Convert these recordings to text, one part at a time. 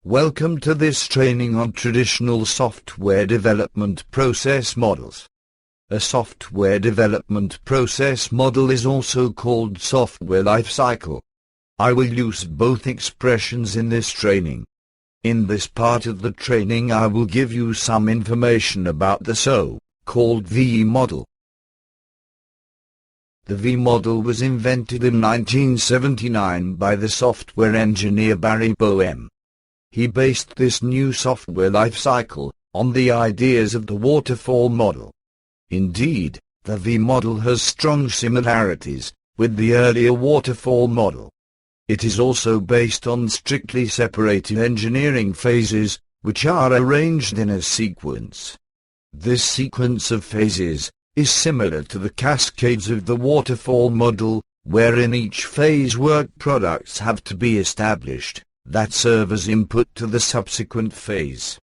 Welcome to this training on traditional software development process models. A software development process model is also called software lifecycle. I will use both expressions in this training. In this part of the training I will give you some information about the so-called V model. The V model was invented in 1979 by the software engineer Barry Boehm. He based this new software lifecycle on the ideas of the waterfall model. Indeed, the V model has strong similarities with the earlier waterfall model. It is also based on strictly separated engineering phases, which are arranged in a sequence. This sequence of phases is similar to the cascades of the waterfall model, where in each phase work products have to be established that serve as input to the subsequent phase.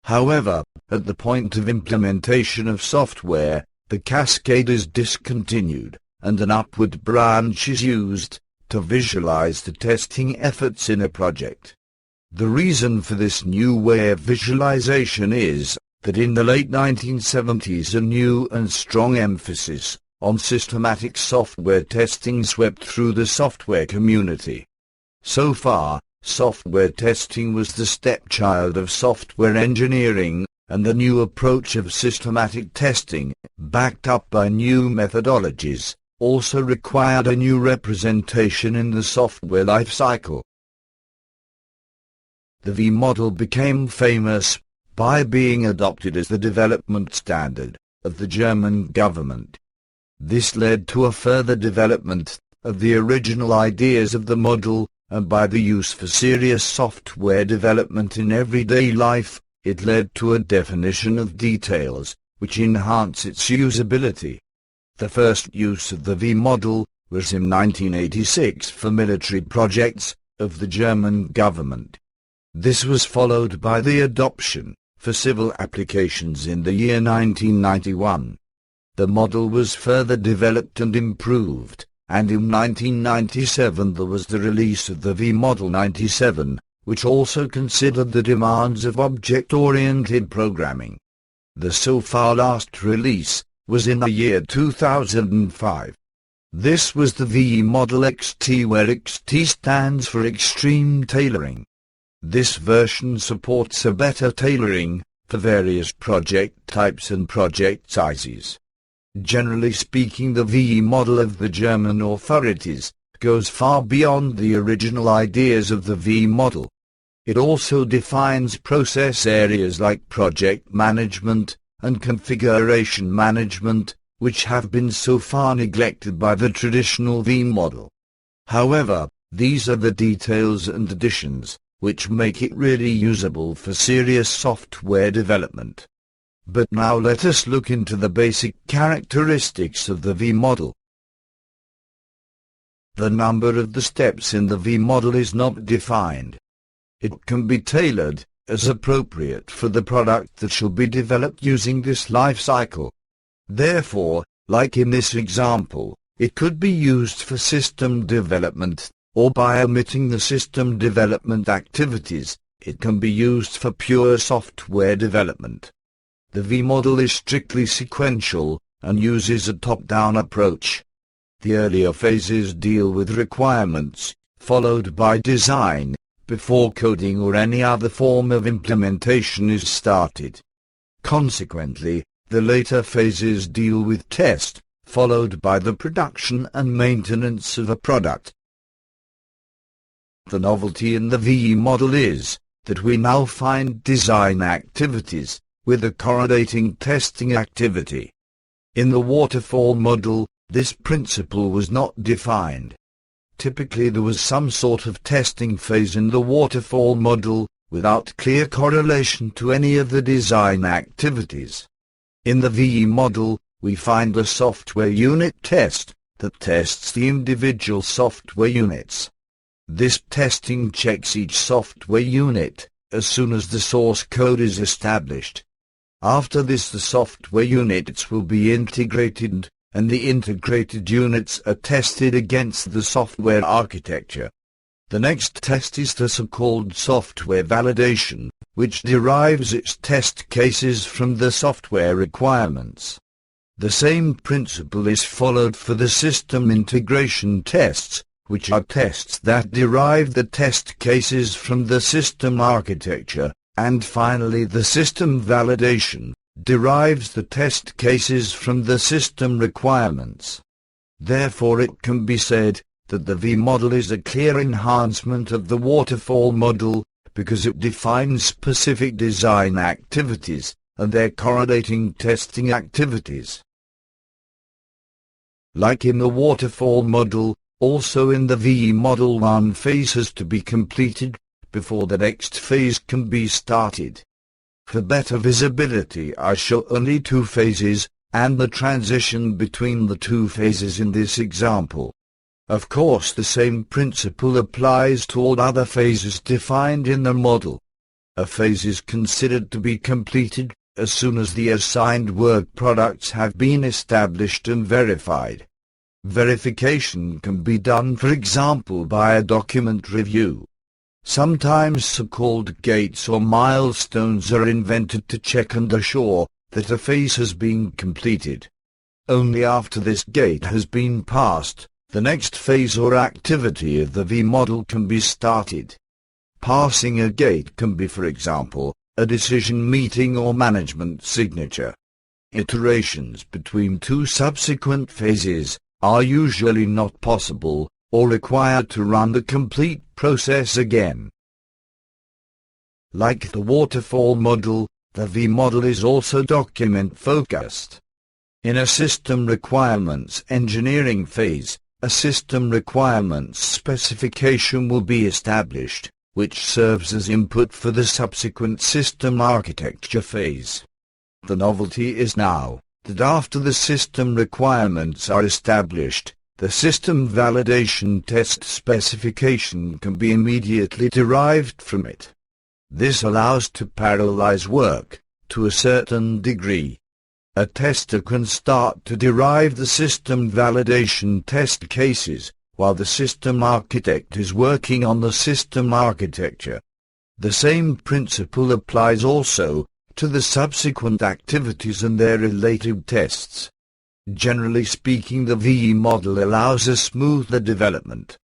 However, at the point of implementation of software, the cascade is discontinued, and an upward branch is used to visualize the testing efforts in a project. The reason for this new way of visualization is that in the late 1970s a new and strong emphasis on systematic software testing swept through the software community. So far, software testing was the stepchild of software engineering, and the new approach of systematic testing, backed up by new methodologies, also required a new representation in the software lifecycle. The V model became famous by being adopted as the development standard of the German government. This led to a further development of the original ideas of the model, and by the use for serious software development in everyday life, it led to a definition of details, which enhance its usability. The first use of the V model was in 1986 for military projects of the German government. This was followed by the adoption for civil applications in the year 1991. The model was further developed and improved, and in 1997 there was the release of the V Model 97, which also considered the demands of object-oriented programming. The so far last release was in the year 2005. This was the V Model XT, where XT stands for Extreme Tailoring. This version supports a better tailoring for various project types and project sizes. Generally speaking, the V model of the German authorities goes far beyond the original ideas of the V model. It also defines process areas like project management and configuration management, which have been so far neglected by the traditional V model. However, these are the details and additions which make it really usable for serious software development. But now let us look into the basic characteristics of the V model. The number of the steps in the V model is not defined. It can be tailored as appropriate for the product that shall be developed using this life cycle. Therefore, like in this example, it could be used for system development, or by omitting the system development activities, it can be used for pure software development. The V model is strictly sequential, and uses a top-down approach. The earlier phases deal with requirements, followed by design, before coding or any other form of implementation is started. Consequently, the later phases deal with test, followed by the production and maintenance of a product. The novelty in the V model is that we now find design activities with a correlating testing activity. In the waterfall model, this principle was not defined. Typically there was some sort of testing phase in the waterfall model, without clear correlation to any of the design activities. In the V model, we find a software unit test that tests the individual software units. This testing checks each software unit as soon as the source code is established. After this, the software units will be integrated, and the integrated units are tested against the software architecture. The next test is the so-called software validation, which derives its test cases from the software requirements. The same principle is followed for the system integration tests, which are tests that derive the test cases from the system architecture, and finally the system validation derives the test cases from the system requirements. Therefore it can be said that the V model is a clear enhancement of the waterfall model, because it defines specific design activities and their correlating testing activities. Like in the waterfall model, also in the V model one phase has to be completed before the next phase can be started. For better visibility I show only two phases, and the transition between the two phases in this example. Of course the same principle applies to all other phases defined in the model. A phase is considered to be completed as soon as the assigned work products have been established and verified. Verification can be done, for example, by a document review. Sometimes so-called gates or milestones are invented to check and assure that a phase has been completed. Only after this gate has been passed, the next phase or activity of the V model can be started. Passing a gate can be, for example, a decision meeting or management signature. Iterations between two subsequent phases are usually not possible, or required to run the complete process again. Like the waterfall model, the V model is also document-focused. In a system requirements engineering phase, a system requirements specification will be established, which serves as input for the subsequent system architecture phase. The novelty is now that after the system requirements are established, the system validation test specification can be immediately derived from it. This allows to parallelize work to a certain degree. A tester can start to derive the system validation test cases, while the system architect is working on the system architecture. The same principle applies also to the subsequent activities and their related tests. Generally speaking, the V model allows a smoother development.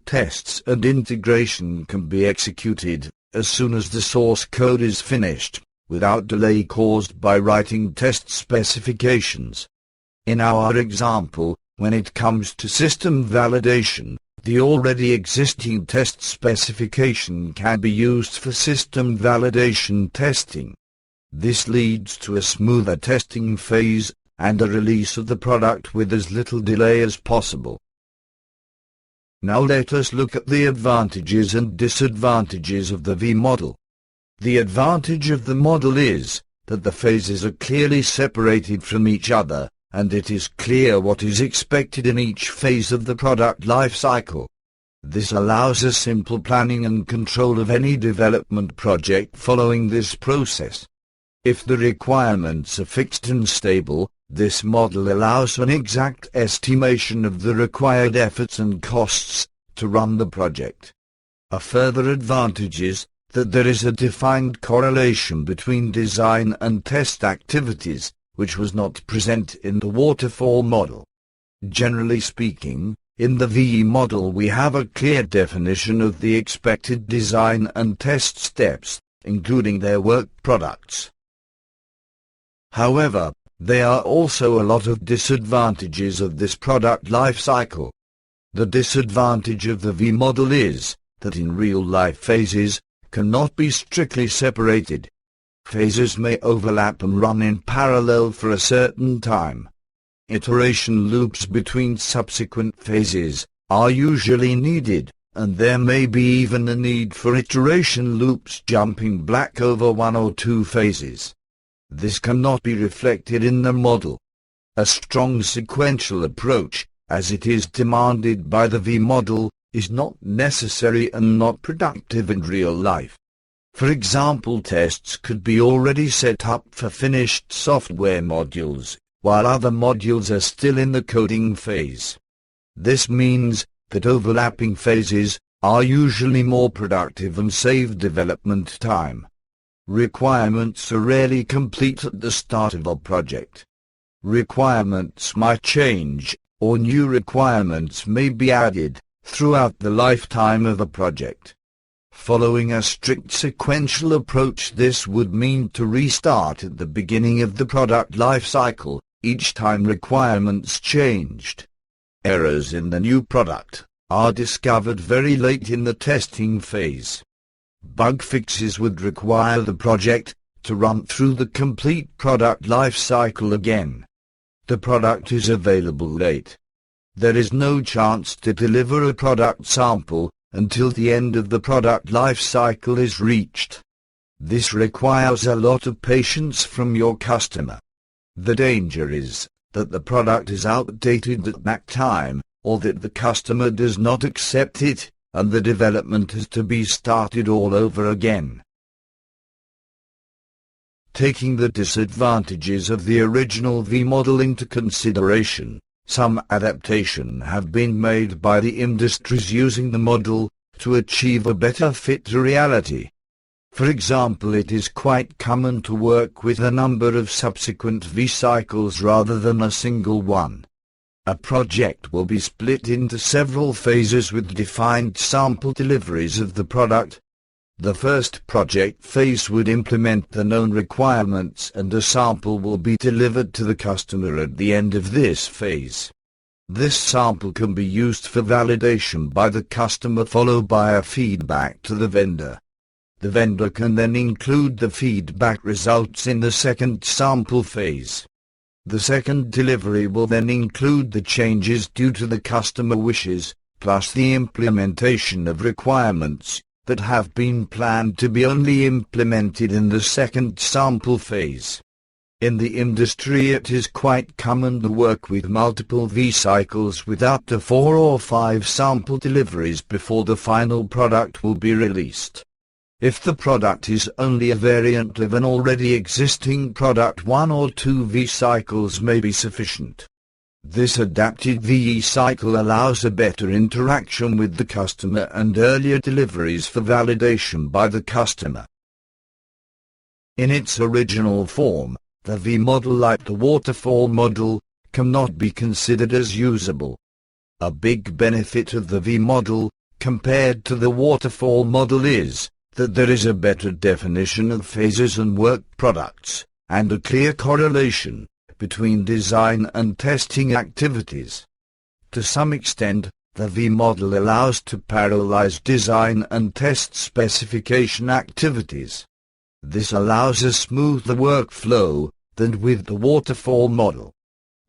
Tests and integration can be executed as soon as the source code is finished, without delay caused by writing test specifications. In our example, when it comes to system validation, the already existing test specification can be used for system validation testing. This leads to a smoother testing phase and a release of the product with as little delay as possible. Now let us look at the advantages and disadvantages of the V model. The advantage of the model is that the phases are clearly separated from each other, and it is clear what is expected in each phase of the product life cycle. This allows a simple planning and control of any development project following this process. If the requirements are fixed and stable, this model allows an exact estimation of the required efforts and costs to run the project. A further advantage is that there is a defined correlation between design and test activities, which was not present in the waterfall model. Generally speaking, in the V model we have a clear definition of the expected design and test steps, including their work products. However, there are also a lot of disadvantages of this product life cycle. The disadvantage of the V model is that in real-life phases cannot be strictly separated. Phases may overlap and run in parallel for a certain time. Iteration loops between subsequent phases are usually needed, and there may be even a need for iteration loops jumping back over one or two phases. This cannot be reflected in the model. A strong sequential approach, as it is demanded by the V model, is not necessary and not productive in real life. For example, tests could be already set up for finished software modules, while other modules are still in the coding phase. This means that overlapping phases are usually more productive and save development time. Requirements are rarely complete at the start of a project. Requirements might change, or new requirements may be added, throughout the lifetime of a project. Following a strict sequential approach, this would mean to restart at the beginning of the product life cycle, each time requirements changed. Errors in the new product are discovered very late in the testing phase. Bug fixes would require the project to run through the complete product life cycle again. The product is available late. There is no chance to deliver a product sample until the end of the product life cycle is reached. This requires a lot of patience from your customer. The danger is that the product is outdated at that time, or that the customer does not accept it, and the development has to be started all over again. Taking the disadvantages of the original V model into consideration, some adaptation have been made by the industries using the model to achieve a better fit to reality. For example, it is quite common to work with a number of subsequent V cycles rather than a single one. A project will be split into several phases with defined sample deliveries of the product. The first project phase would implement the known requirements, and a sample will be delivered to the customer at the end of this phase. This sample can be used for validation by the customer, followed by a feedback to the vendor. The vendor can then include the feedback results in the second sample phase. The second delivery will then include the changes due to the customer wishes, plus the implementation of requirements that have been planned to be only implemented in the second sample phase. In the industry, it is quite common to work with multiple V cycles with up to 4 or 5 sample deliveries before the final product will be released. If the product is only a variant of an already existing product, 1 or 2 V cycles may be sufficient. This adapted VE cycle allows a better interaction with the customer and earlier deliveries for validation by the customer. In its original form, the V model, like the waterfall model, cannot be considered as usable. A big benefit of the V model, compared to the waterfall model, is that there is a better definition of phases and work products, and a clear correlation between design and testing activities. To some extent, the V model allows to parallelize design and test specification activities. This allows a smoother workflow than with the waterfall model.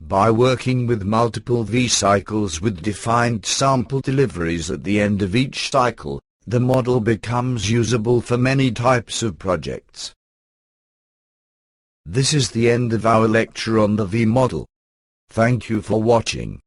By working with multiple V cycles with defined sample deliveries at the end of each cycle, the model becomes usable for many types of projects. This is the end of our lecture on the V model. Thank you for watching.